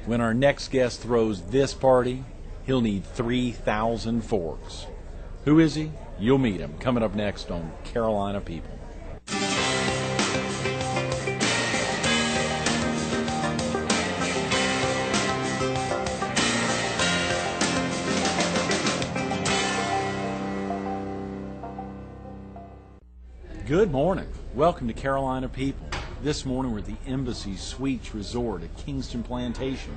When our next guest throws this party, he'll need 3,000 forks. Who is he? You'll meet him coming up next on Carolina People. Good morning. Welcome to Carolina People. This morning we're at the Embassy Suites Resort at Kingston Plantation.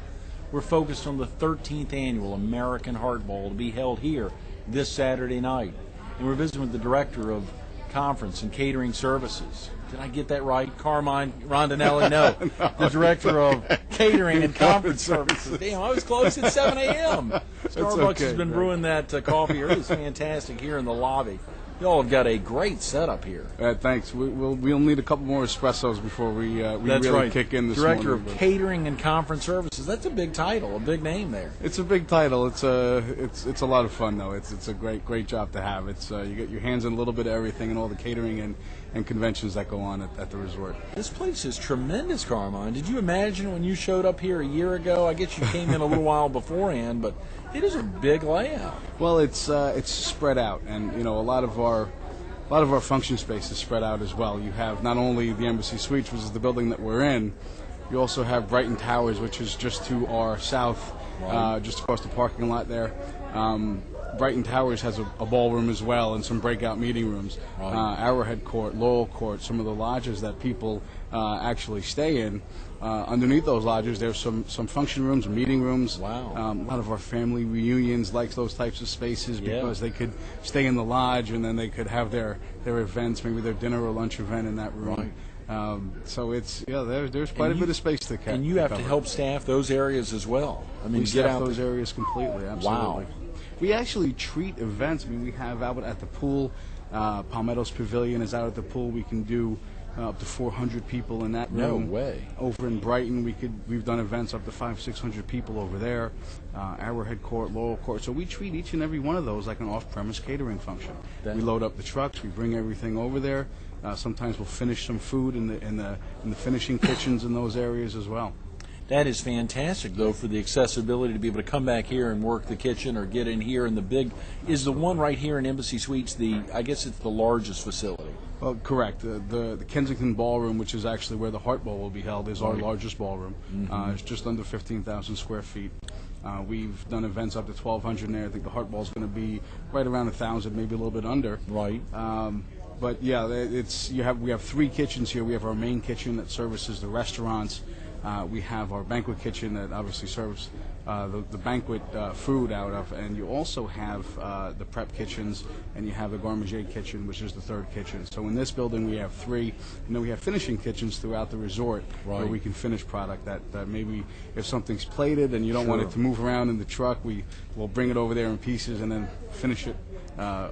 We're focused on the 13th annual American Heart Bowl to be held here this Saturday night. And we're visiting with the Director of Conference and Catering Services. Did I get that right? Carmine Rondinelli? No. The Director of Catering and Conference Services. Damn, I was close at 7 a.m. Starbucks has been brewing that coffee here. It's fantastic here in the lobby. Y'all have got a great setup here. Thanks. We'll need a couple more espressos before we really kick in this morning. Director of Catering and Conference Services. That's a big title, a big name there. It's a big title. It's a lot of fun though. It's a great job to have. It's you get your hands in a little bit of everything and all the catering and conventions that go on at the resort. This place is tremendous, Carmine. Did you imagine when you showed up here a year ago? I guess you came in a little while beforehand, but it is a big layout. Well, it's spread out, and a lot of our function space is spread out as well. You have not only the Embassy Suites, which is the building that we're in, you also have Brighton Towers, which is just to our south, just across the parking lot there. Brighton Towers has a ballroom as well and some breakout meeting rooms. Arrowhead Court, Laurel Court, some of the lodges that people actually stay in. Underneath those lodges, there's some function rooms, meeting rooms. Wow. A lot of our family reunions likes those types of spaces because they could stay in the lodge and then they could have their events, maybe their dinner or lunch event in that room. So it's there's quite a bit of space to cover. And you have to help staff those areas as well. I mean, we staff those areas completely. Absolutely. Wow. We actually treat events. I mean, we have out at the pool. Palmetto's Pavilion is out at the pool. We can do up to 400 people in that room. No way. Over in Brighton, we've done events up to 500-600 people over there. Arrowhead Court, Laurel Court. So we treat each and every one of those like an off-premise catering function. We load up the trucks. We bring everything over there. Sometimes we'll finish some food in the finishing kitchens in those areas as well. That is fantastic, though, for the accessibility to be able to come back here and work the kitchen or get in here. And the big is the one right here in Embassy Suites. I guess it's the largest facility. Well, correct. The Kensington Ballroom, which is actually where the Heart Bowl will be held, is our largest ballroom. It's just under 15,000 square feet. We've done events up to 1,200 in there. I think the Heart Bowl is going to be right around 1,000, maybe a little bit under. Right. But yeah, we have three kitchens here. We have our main kitchen that services the restaurants. We have our banquet kitchen that obviously serves the banquet food out of, and you also have the prep kitchens, and you have the gourmet kitchen, which is the third kitchen. So in this building we have three, and then we have finishing kitchens throughout the resort where we can finish product that maybe if something's plated and you don't want it to move around in the truck, we'll bring it over there in pieces and then finish it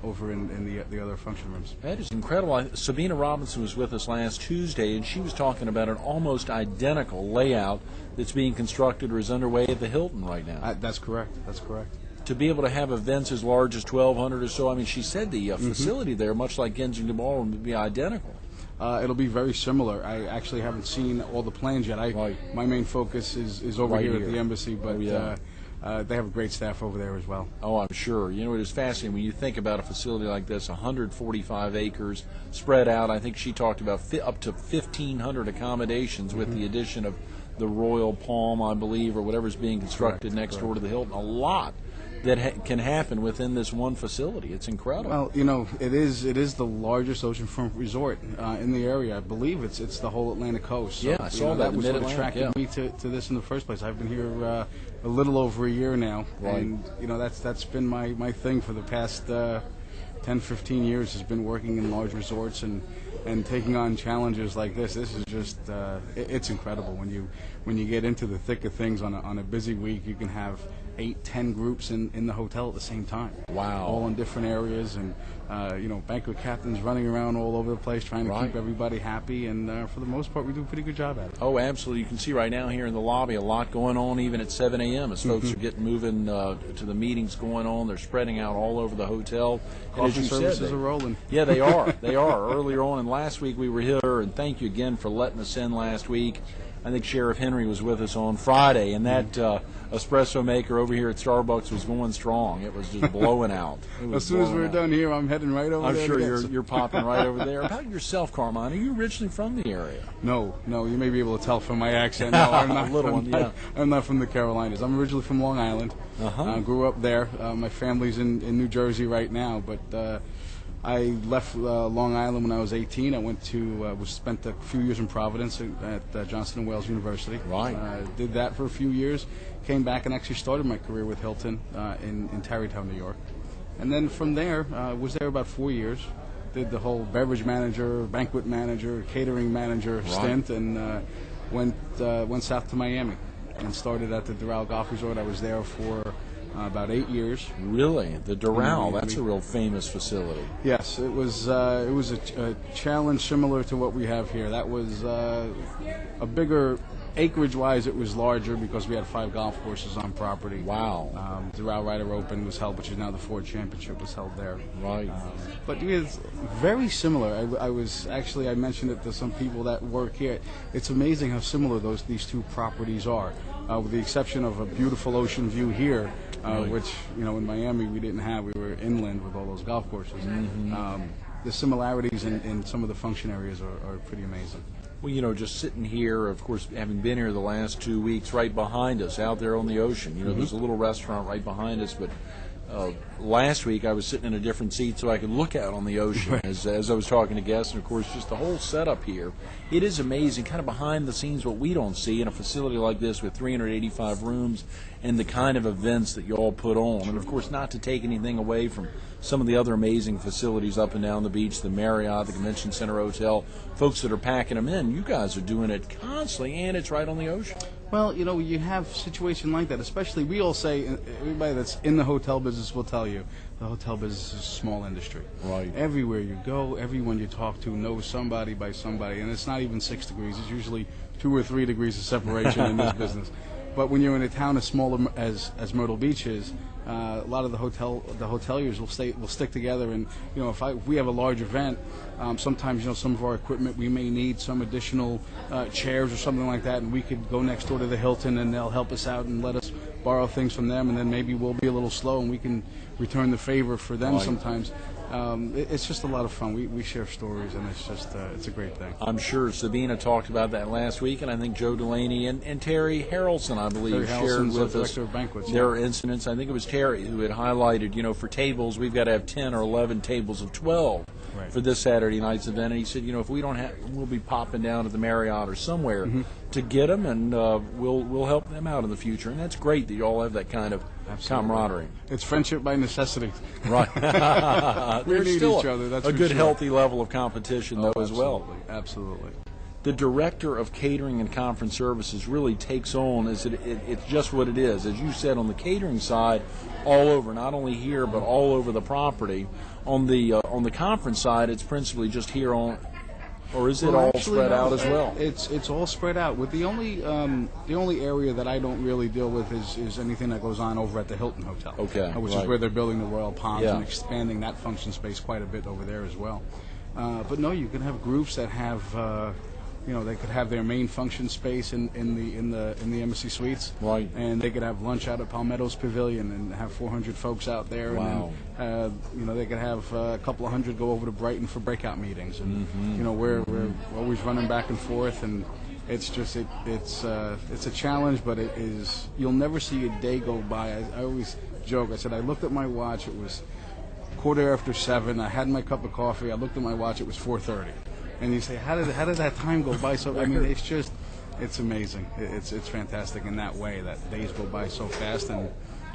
over in the other function rooms. That is incredible. Sabina Robinson was with us last Tuesday, and she was talking about an almost identical layout that's being constructed or is underway at the Hilton right now. That's correct. That's correct. To be able to have events as large as 1,200 or so, I mean, she said the facility there, much like Kensington Ballroom, would be identical. It'll be very similar. I actually haven't seen all the plans yet. My main focus is over here at the Embassy, but they have a great staff over there as well. Oh, I'm sure. You know, it is fascinating when you think about a facility like this, 145 acres spread out. I think she talked about up to 1,500 accommodations with the addition of the Royal Palm, I believe, or whatever's being constructed next door to the Hilton. A lot that can happen within this one facility. It's incredible. Well, it is the largest oceanfront resort in the area. I believe it's the whole Atlantic coast. So, I saw that. That was what attracted me to this in the first place. I've been here a little over a year now, and that's been my thing for the past 10, 15 years. Has been working in large resorts and taking on challenges like this. This is just it's incredible when you get into the thick of things on a busy week. You can have 8-10 groups in the hotel at the same time. Wow. All in different areas, and banquet captains running around all over the place trying to keep everybody happy, and for the most part we do a pretty good job at it. Oh, absolutely. You can see right now here in the lobby a lot going on even at 7 a.m. as folks are getting moving to the meetings going on. They're spreading out all over the hotel. Coffee services are rolling. Yeah, they are. They are. Earlier on, and last week we were here, and thank you again for letting us in last week. I think Sheriff Henry was with us on Friday, and that espresso maker over here at Starbucks was going strong. It was just blowing out. As soon as we're done here, I'm heading right over there. I'm sure you're popping right over there. About yourself, Carmine, are you originally from the area? No, you may be able to tell from my accent. No, I'm not. I'm not from the Carolinas. I'm originally from Long Island. Grew up there. My family's in New Jersey right now, but I left Long Island when I was 18. I went to spent a few years in Providence at Johnson & Wales University. Right. Did that for a few years. Came back and actually started my career with Hilton in Tarrytown, New York. And then from there, was there about 4 years. Did the whole beverage manager, banquet manager, catering manager stint, and went south to Miami and started at the Doral Golf Resort. I was there for about 8 years. Really? The Doral, that's a real famous facility. Yes, it was a challenge similar to what we have here. That was a bigger, acreage-wise, it was larger because we had 5 golf courses on property. Wow. Doral Ryder Open was held, which is now the Ford Championship, was held there. Right. But it's very similar. I mentioned it to some people that work here. It's amazing how similar these two properties are, with the exception of a beautiful ocean view here. Which, in Miami we didn't have. We were inland with all those golf courses. The similarities in some of the function areas are pretty amazing. Well, just sitting here, of course, having been here the last 2 weeks, right behind us, out there on the ocean, there's a little restaurant right behind us, but last week I was sitting in a different seat so I could look out on the ocean as I was talking to guests, and of course just the whole setup here. It is amazing, kind of behind the scenes what we don't see in a facility like this with 385 rooms and the kind of events that you all put on. And of course, not to take anything away from some of the other amazing facilities up and down the beach, the Marriott, the Convention Center Hotel, folks that are packing them in. You guys are doing it constantly, and it's right on the ocean. Well, you have a situation like that, especially we all say, everybody that's in the hotel business will tell you, the hotel business is a small industry. Right. Everywhere you go, everyone you talk to knows somebody by somebody, and it's not even 6 degrees. It's usually 2 or 3 degrees of separation in this business. But when you're in a town as small as Myrtle Beach is, a lot of the hoteliers will stick together, and if we have a large event, sometimes some of our equipment we may need some additional chairs or something like that, and we could go next door to the Hilton and they'll help us out and let us borrow things from them, and then maybe we'll be a little slow and we can return the favor for them sometimes. It's just a lot of fun. We share stories, and it's a great thing. I'm sure Sabina talked about that last week, and I think Joe Delaney and Terry Harrelson, I believe, shared with us Director of Banquets, their incidents. I think it was Terry who had highlighted, for tables, we've got to have 10 or 11 tables of 12 for this Saturday night's event. And he said, if we don't have, we'll be popping down to the Marriott or somewhere to get them, and we'll help them out in the future. And that's great that you all have that kind of camaraderie. It's friendship by necessity. Right. We There's need still each other. That's a for good, sure. healthy level of competition, though, as well. Absolutely. The director of catering and conference services really takes on, it's just what it is. As you said, on the catering side, all over, not only here, but all over the property. On the conference side, it's principally just here on, or is it all spread out as well? It's all spread out. With the only area that I don't really deal with is anything that goes on over at the Hilton Hotel. Okay, which is where they're building the Royal Palms and expanding that function space quite a bit over there as well. But no, you can have groups that have. They could have their main function space in the Embassy Suites, right? And they could have lunch out at Palmetto's Pavilion and have 400 folks out there. Wow. And then, they could have a couple of hundred go over to Brighton for breakout meetings, and we're always running back and forth, and it's just it's a challenge, but it is. You'll never see a day go by. I always joke. I said I looked at my watch. It was 7:15. I had my cup of coffee. I looked at my watch. It was 4:30. And you say, how did that time go by so? I mean, it's amazing. It's fantastic in that way that days go by so fast, and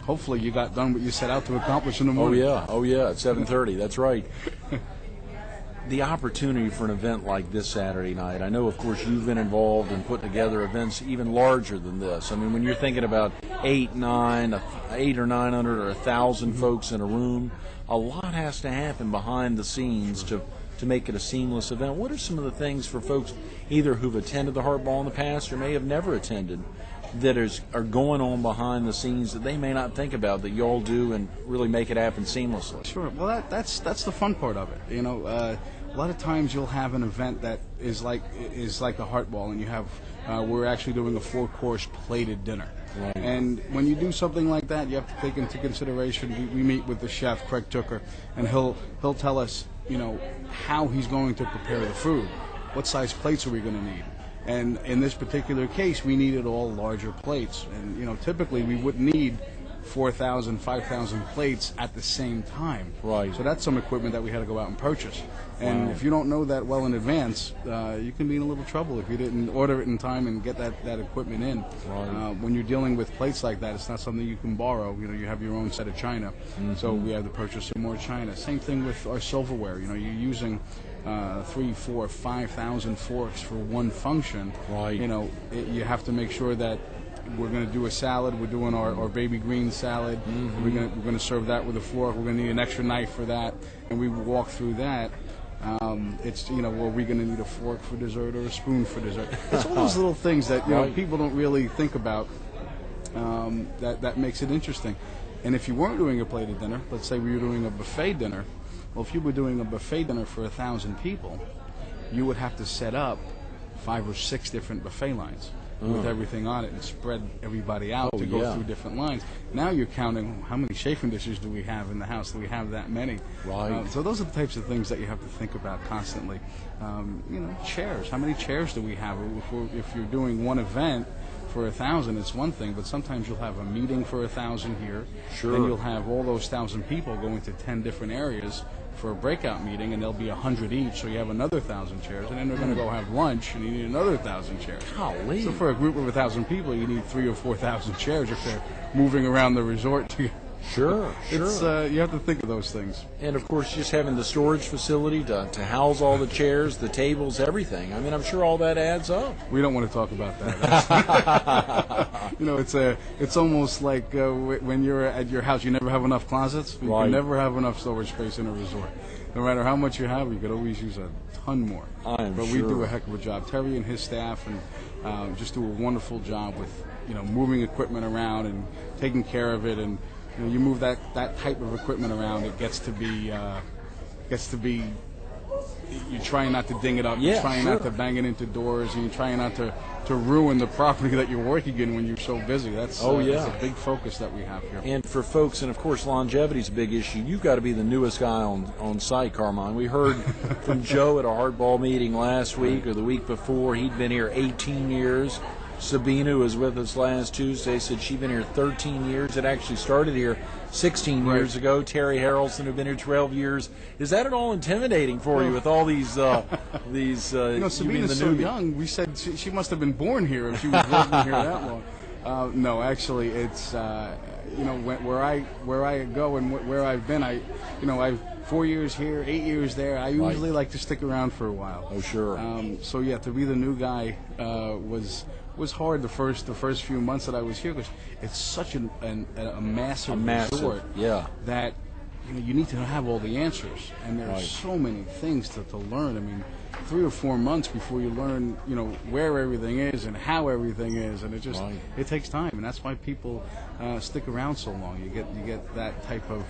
hopefully you got done what you set out to accomplish in the morning. Oh yeah, at 7:30. That's right. The opportunity for an event like this Saturday night. I know, of course, you've been involved in putting together events even larger than this. I mean, when you're thinking about 8 or 900 or 1,000 folks in a room, a lot has to happen behind the scenes to make it a seamless event. What are some of the things for folks either who've attended the Heart Ball in the past or may have never attended that are going on behind the scenes that they may not think about that you all do and really make it happen seamlessly? Sure. Well, that's the fun part of it. a lot of times you'll have an event that is like a heart ball, and you have we're actually doing a 4-course plated dinner. Right. And when you do something like that, you have to take into consideration. We meet with the chef, Craig Tooker, and he'll tell us, how he's going to prepare the food. What size plates are we going to need? And in this particular case, we needed all larger plates. And typically we wouldn't need 4,000, 5,000 plates at the same time. Right. So that's some equipment that we had to go out and purchase. And Wow. if you don't know that well in advance, you can be in a little trouble if you didn't order it in time and get that equipment in. Right. When you're dealing with plates like that, it's not something you can borrow. You have your own set of china. Mm-hmm. So we have to purchase some more china. Same thing with our silverware. You're using 3, 4, 5,000 forks for one function. Right. You have to make sure that we're going to do a salad. We're doing our baby green salad. Mm-hmm. We're going to serve that with a fork. We're going to need an extra knife for that, and we walk through that. It's are we going to need a fork for dessert or a spoon for dessert? It's all those little things that Right. people don't really think about. That makes it interesting. And if you weren't doing a plated dinner, let's say we were doing a buffet dinner. Well, if you were doing a buffet dinner for 1,000 people, you would have to set up 5 or 6 different buffet lines with everything on it and spread everybody out to go yeah. through different lines. Now you're counting how many chafing dishes do we have in the house? Do we have that many? Right. So those are the types of things that you have to think about constantly. Chairs. How many chairs do we have? If you're doing one event for 1,000, it's one thing, but sometimes you'll have a meeting for 1,000 here. Sure. Then you'll have all those 1,000 people going to 10 different areas for a breakout meeting, and there'll be 100 each, so you have another 1,000 chairs, and then they're going to go have lunch, and you need another 1,000 chairs. Golly. So for a group of 1,000 people, you need 3,000 or 4,000 chairs if they're moving around the resort. Sure. It's you have to think of those things. And of course, just having the storage facility to house all the chairs, the tables, everything. I mean, I'm sure all that adds up. We don't want to talk about that. It's almost like when you're at your house, you never have enough closets. You Right. can never have enough storage space in a resort. No matter how much you have, you could always use a ton more. I am But sure. we do a heck of a job. Terry and his staff and just do a wonderful job with moving equipment around and taking care of it. And you move that type of equipment around, it gets to be you're trying not to ding it up. Yeah, You're trying sure. not to bang it into doors, and you're trying not to ruin the property that you're working in when you're so busy. That's that's a big focus that we have here. And for folks, and of course, longevity is a big issue. You've got to be the newest guy on site, Carmine. We heard from Joe at a hardball meeting last week or the week before. He'd been here 18 years. Sabina, who was with us last Tuesday, said she'd been here 13 years. It actually started here 16 years ago. Terry Harrelson, who'd been here 12 years. Is that at all intimidating for you with all these Sabina's so young. We said she must have been born here if she was working here that long. No, actually, it's where I go and where I've been. I've 4 years here, 8 years there. I usually like to stick around for a while. Oh, sure. So yeah, to be the new guy was hard the first few months that I was here because it's such a massive resort that you need to have all the answers, and there are so many things to learn. I mean, 3 or 4 months before you learn where everything is and how everything is, and it takes time, and that's why people stick around so long. You get that type of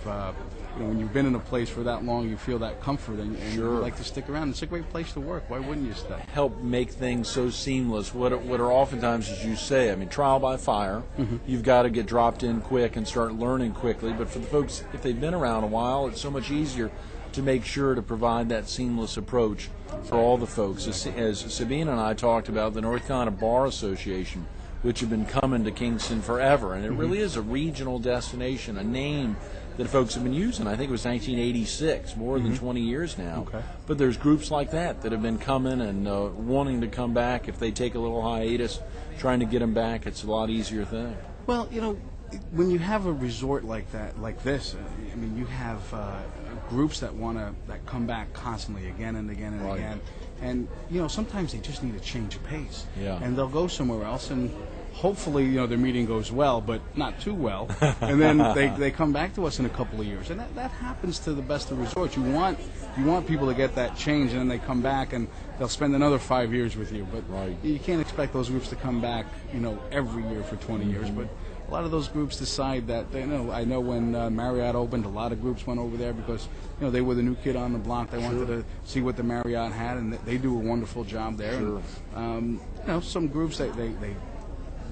when you've been in a place for that long, you feel that comfort, and you like to stick around. It's a great place to work. Why wouldn't you stay? Help make things so seamless. What are oftentimes, as you say, I mean, trial by fire. Mm-hmm. You've got to get dropped in quick and start learning quickly. But for the folks, if they've been around a while, it's so much easier to make sure to provide that seamless approach for all the folks. As Sabina and I talked about, the North Carolina Bar Association, which have been coming to Kingston forever, and it really is a regional destination, a name that folks have been using. I think it was 1986, more than 20 years now. Okay. But there's groups like that have been coming and wanting to come back. If they take a little hiatus, trying to get them back, it's a lot easier thing. Well, when you have a resort like that, like this, I mean, you have groups that come back constantly, again and again and again, and sometimes they just need a change of pace, Yeah. and they'll go somewhere else, and hopefully, their meeting goes well, but not too well. And then they come back to us in a couple of years. And that happens to the best of resorts. You want people to get that change, and then they come back and they'll spend another 5 years with you. But you can't expect those groups to come back, every year for 20 years. But a lot of those groups decide that, I know when Marriott opened, a lot of groups went over there because, they were the new kid on the block. They wanted to see what the Marriott had, and they do a wonderful job there. Sure. And, some groups, they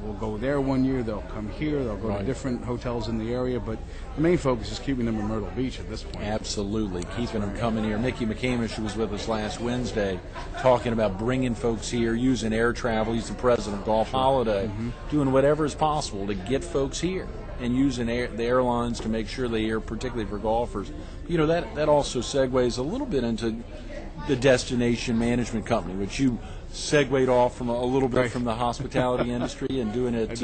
will go there one year, they'll come here, they'll go to different hotels in the area, but the main focus is keeping them in Myrtle Beach at this point. Absolutely, keeping them coming here. Mickey McCamish, who was with us last Wednesday, talking about bringing folks here, using air travel. He's the president of Golf Holiday, doing whatever is possible to get folks here and using the airlines to make sure they're here, particularly for golfers. That also segues a little bit into the destination management company, which you segued off from a little bit from the hospitality industry and doing it,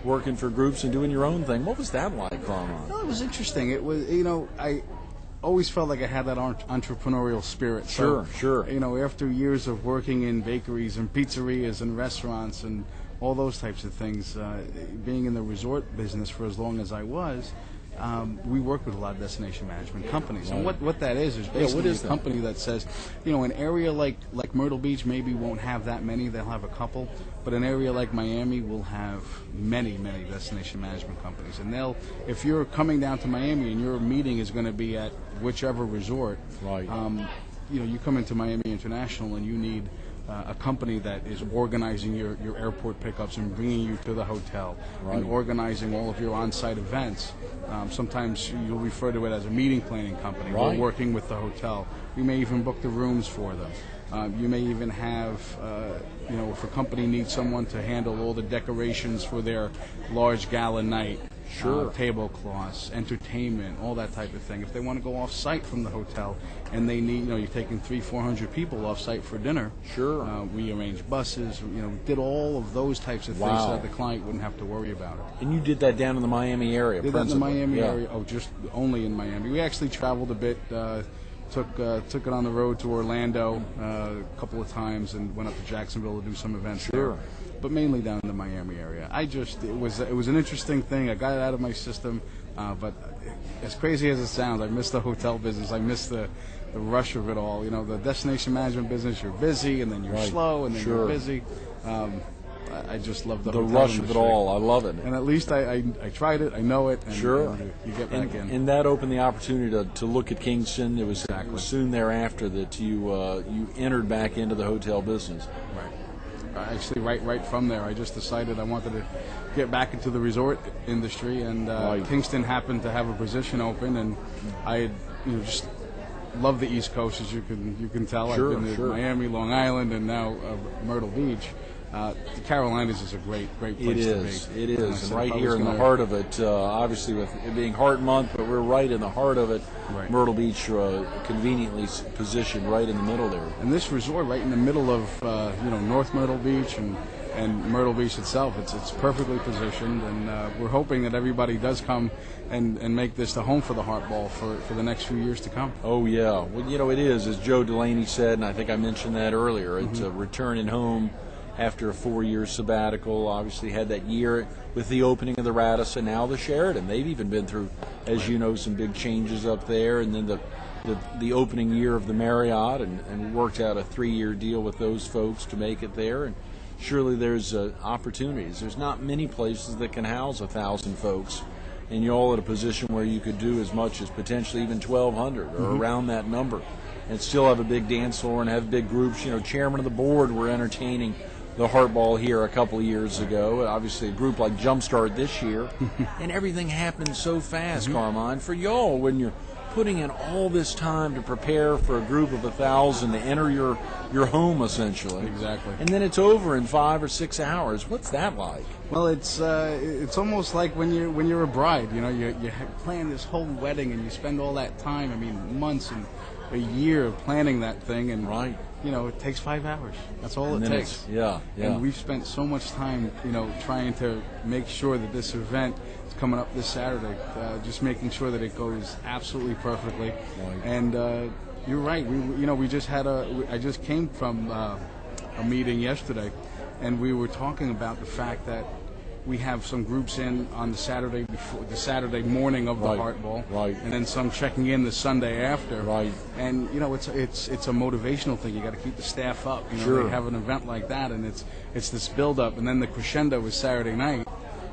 working for groups and doing your own thing. What was that like, Carmine? Well, it was interesting. It was, I always felt like I had that entrepreneurial spirit. Sure. After years of working in bakeries and pizzerias and restaurants and all those types of things, being in the resort business for as long as I was, we work with a lot of destination management companies. And what that is basically a company that says, an area like Myrtle Beach maybe won't have that many, they'll have a couple, but an area like Miami will have many, many destination management companies. And if you're coming down to Miami and your meeting is going to be at whichever resort, you come into Miami International and you need a company that is organizing your airport pickups and bringing you to the hotel and organizing all of your on-site events. Sometimes you'll refer to it as a meeting planning company. We're working with the hotel. We may even book the rooms for them. You may even have, if a company needs someone to handle all the decorations for their large gala night, tablecloths, entertainment, all that type of thing. If they want to go off-site from the hotel and they need, you're taking 300-400 people off-site for dinner, we arrange buses, did all of those types of things so that the client wouldn't have to worry about it. And you did that down in the Miami area, Did that in the Miami area, just only in Miami. We actually traveled a bit, took it on the road to Orlando a couple of times and went up to Jacksonville to do some events there. But mainly down in the Miami area. It was an interesting thing. I got it out of my system, but as crazy as it sounds, I miss the hotel business. I miss the rush of it all. The destination management business, you're busy, and then you're slow, and then you're busy. I just love the hotel rush industry. of it all. I love it. And at least I tried it. I know it. And, and you get back in. And that opened the opportunity to look at Kingston. It was soon thereafter that you entered back into the hotel business. Right. Actually, right from there, I just decided I wanted to get back into the resort industry, and Kingston happened to have a position open, and I had, just love the East Coast, as you can tell. I've been to Miami, Long Island, and now Myrtle Beach. The Carolinas is a great place to be. It is. And right here in the heart of it, obviously with it being Heart Month, but we're right in the heart of it. Right. Myrtle Beach, conveniently positioned right in the middle there. And this resort, right in the middle of North Myrtle Beach and Myrtle Beach itself, it's perfectly positioned, and we're hoping that everybody does come and make this the home for the Heart Ball for the next few years to come. Oh yeah, well it is, as Joe Delaney said, and I think I mentioned that earlier. It's a returning home after a 4-year sabbatical. Obviously had that year with the opening of the Radisson, now the Sheraton. They've even been through, as you know, some big changes up there, and then the opening year of the Marriott, and worked out a 3-year deal with those folks to make it there. And surely there's opportunities. There's not many places that can house 1,000 folks, and you're all at a position where you could do as much as potentially even 1,200 or around that number, and still have a big dance floor and have big groups. Chairman of the board were entertaining the Heart Ball here a couple of years ago. Obviously, a group like Jumpstart this year, and everything happened so fast, Carmine. For y'all, when you're putting in all this time to prepare for a group of 1,000 to enter your home, essentially. Exactly. And then it's over in 5 or 6 hours. What's that like? Well, it's almost like when you're a bride. You plan this whole wedding and you spend all that time. I mean, months and a year planning that thing, and it takes 5 hours. That's all it takes. And we've spent so much time, trying to make sure that this event is coming up this Saturday, just making sure that it goes absolutely perfectly. Right. And you're right. We just I just came from a meeting yesterday, and we were talking about the fact that we have some groups in on the Saturday before, the Saturday morning of the Heart Ball, and then some checking in the Sunday after. And it's a motivational thing. You got to keep the staff up. They have an event like that, and it's this build up, and then the crescendo is Saturday night.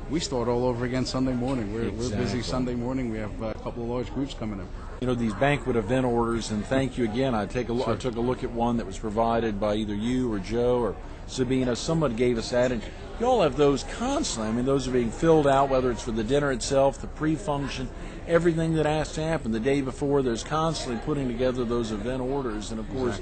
We start all over again Sunday morning. We're busy Sunday morning. We have a couple of large groups coming in. These banquet event orders, and thank you again. I took a look at one that was provided by either you or Joe or Sabina. Somebody gave us that, and y'all have those constantly. I mean, those are being filled out, whether it's for the dinner itself, the pre-function, everything that has to happen the day before. There's constantly putting together those event orders, and of course,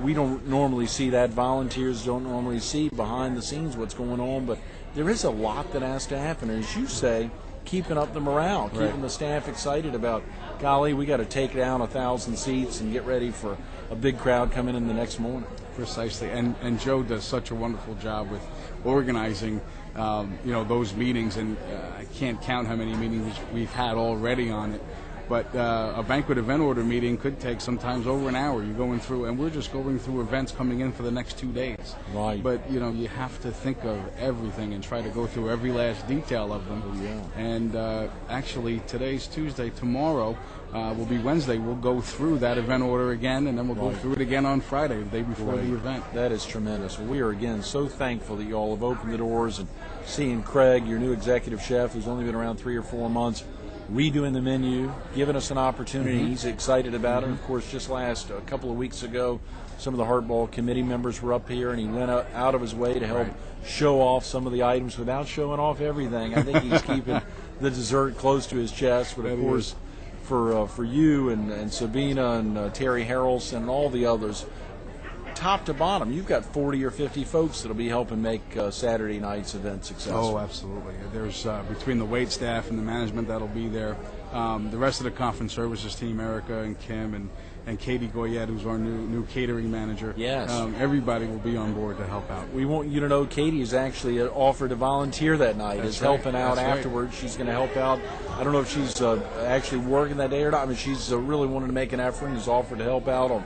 we don't normally see that. Volunteers don't normally see behind the scenes what's going on, but there is a lot that has to happen. And as you say, keeping up the morale, keeping the staff excited about, golly, we got to take down 1,000 seats and get ready for a big crowd coming in the next morning. Precisely, and Joe does such a wonderful job with organizing, those meetings, and I can't count how many meetings we've had already on it. But a banquet event order meeting could take sometimes over an hour. You're going through, and we're just going through events coming in for the next 2 days. But, you have to think of everything and try to go through every last detail of them. And actually, today's Tuesday. Tomorrow will be Wednesday. We'll go through that event order again, and then we'll go through it again on Friday, the day before the event. That is tremendous. Well, we are, again, so thankful that you all have opened the doors, and seeing Craig, your new executive chef, who's only been around 3 or 4 months, redoing the menu, giving us an opportunity. He's excited about it. Of course, just a couple of weeks ago, some of the Hardball committee members were up here, and he went out of his way to help show off some of the items without showing off everything. I think he's keeping the dessert close to his chest. But of course, for you and Sabina and Terry Harrelson and all the others, top to bottom, you've got 40 or 50 folks that'll be helping make Saturday night's event successful. Oh, absolutely. There's between the wait staff and the management that'll be there, the rest of the conference services team, Erica and Kim and Katie Goyette, who's our new catering manager. Yes. Everybody will be on board to help out. We want you to know Katie is actually offered to volunteer that night. That's is helping out afterwards. She's going to help out. I don't know if she's actually working that day or not. I mean, she's really wanted to make an effort and has offered to help out on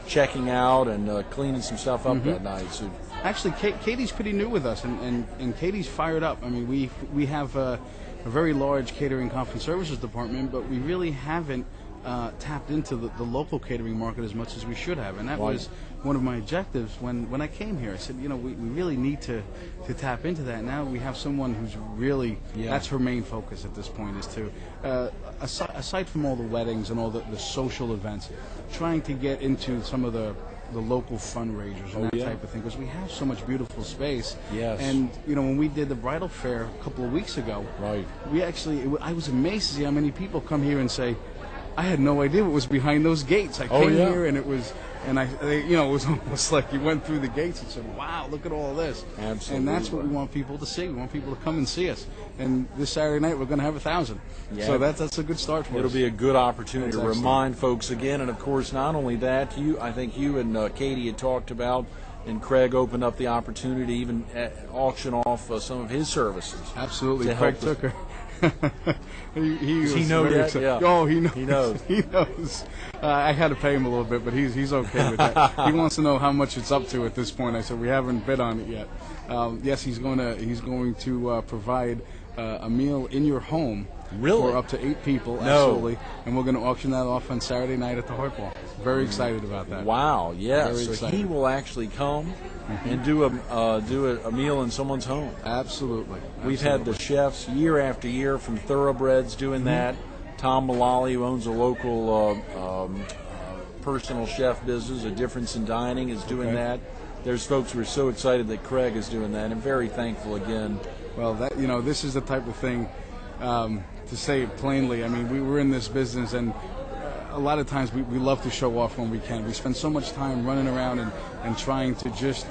checking out and cleaning some stuff up that night. So actually, Katie's pretty new with us, and Katie's fired up. I mean, we have a very large catering conference services department, but we really haven't tapped into the local catering market as much as we should have, and that was one of my objectives when I came here. I said, we really need to tap into that. Now we have someone who's really, that's her main focus at this point, is to, aside from all the weddings and all the social events, trying to get into some of the local fundraisers and that type of thing, because we have so much beautiful space. And when we did the bridal fair a couple of weeks ago, we actually, I was amazed to see how many people come here and say, I had no idea what was behind those gates. I came here and it was, it was almost like you went through the gates and said, wow, look at all this. Absolutely. And that's what we want people to see. We want people to come and see us. And this Saturday night, we're going to have 1,000. So that's a good start for us. It'll be a good opportunity to remind folks again. And, of course, not only that, I think you and Katie had talked about, and Craig opened up the opportunity to even auction off some of his services. Absolutely. Craig took her. he knows that? Yeah. Oh, he knows. He knows. He knows. I had to pay him a little bit, but he's okay with that. He wants to know how much it's up to at this point. I said we haven't bid on it yet. Yes, he's going to provide a meal in your home for up to 8 people. Absolutely, and we're going to auction that off on Saturday night at the Heart Ball. Very excited about that. Wow! Yes, Very so excited. he will actually come and do a meal in someone's home. Absolutely. We've had the chefs year after year from Thoroughbreds doing that. Tom Mullally, who owns a local personal chef business, A Difference in Dining, is doing that. There's folks who are so excited that Craig is doing that, and very thankful again. Well, this is the type of thing, to say it plainly, I mean, we're in this business, and a lot of times we love to show off when we can. We spend so much time running around and trying to just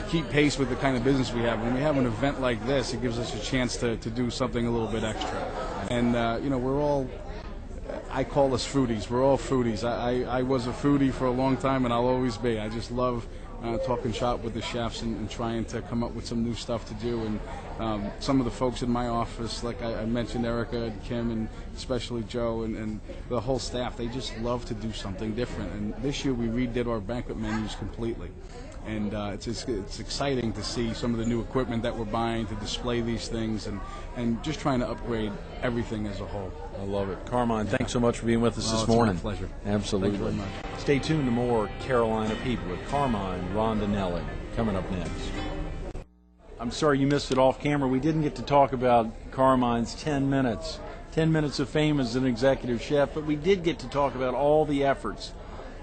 keep pace with the kind of business we have. When we have an event like this, it gives us a chance to do something a little bit extra. And, we're all, I call us foodies. We're all foodies. I was a foodie for a long time, and I'll always be. I just love talking shop with the chefs and trying to come up with some new stuff to do. And some of the folks in my office, like I mentioned, Erica and Kim, and especially Joe and the whole staff, they just love to do something different. And this year we redid our banquet menus completely. and it's exciting to see some of the new equipment that we're buying to display these things, and just trying to upgrade everything as a whole. I love it. Carmine, thanks so much for being with us this It's morning. my pleasure. Absolutely. Thank you very much. Stay tuned to more Carolina People with Carmine Rondinelli coming up next. I'm sorry you missed it off camera. We didn't get to talk about Carmine's 10 minutes of fame as an executive chef, but we did get to talk about all the efforts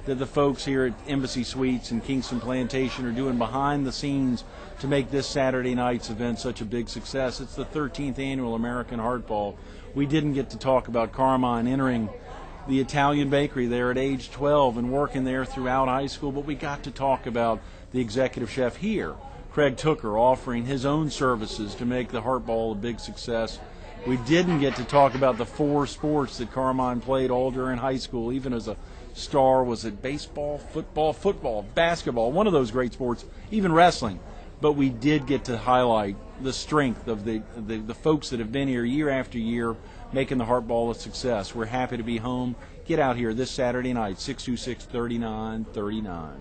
that the folks here at Embassy Suites and Kingston Plantation are doing behind the scenes to make this Saturday night's event such a big success. It's the 13th annual American Hardball. We didn't get to talk about Carmine entering the Italian bakery there at age 12 and working there throughout high school, but we got to talk about the executive chef here, Craig Tooker, offering his own services to make the Hardball a big success. We didn't get to talk about the 4 sports that Carmine played all during high school, even as a star. Was it baseball, football, basketball, one of those great sports, even wrestling. But we did get to highlight the strength of the folks that have been here year after year, making the Hardball a success. We're happy to be home. Get out here this Saturday night, 626-3939.